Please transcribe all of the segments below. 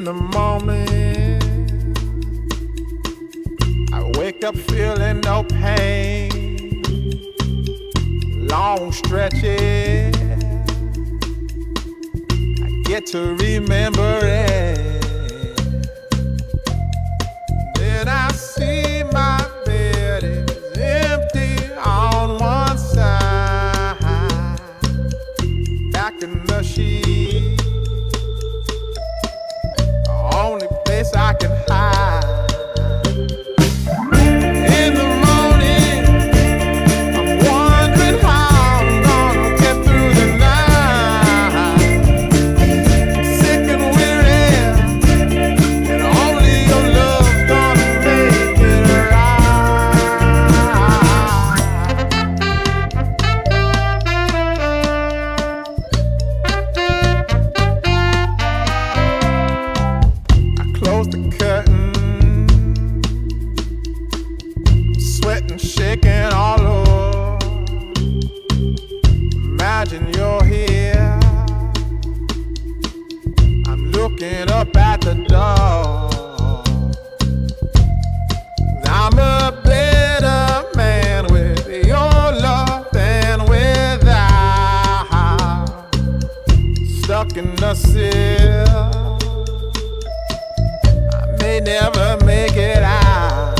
the morning, I wake up feeling no pain. Long stretches, I get to remember it. Then I see my bed is empty on one side. Back in the sheet, the only place I can hide. In the morning, I'm wondering how I'm gonna get through the night. Sick and weary, and only your love's gonna make it I close the curtain, sweating, shaking all over. Imagine you're here. I'm looking up at the door. I'm a better man with your love than without. Stuck in the cell, I may never make it out.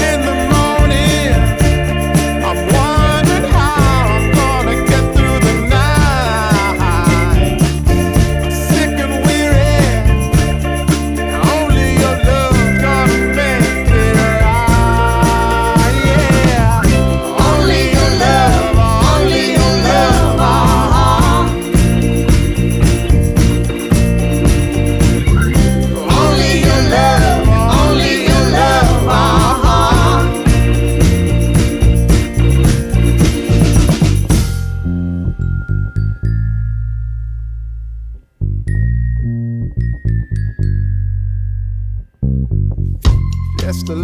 In the morning, I'm wondering how I'm gonna get through the night. Sick and weary, and only your love's gonna make it right. Yeah, only your love, only your love. Only your love, only your love. Just a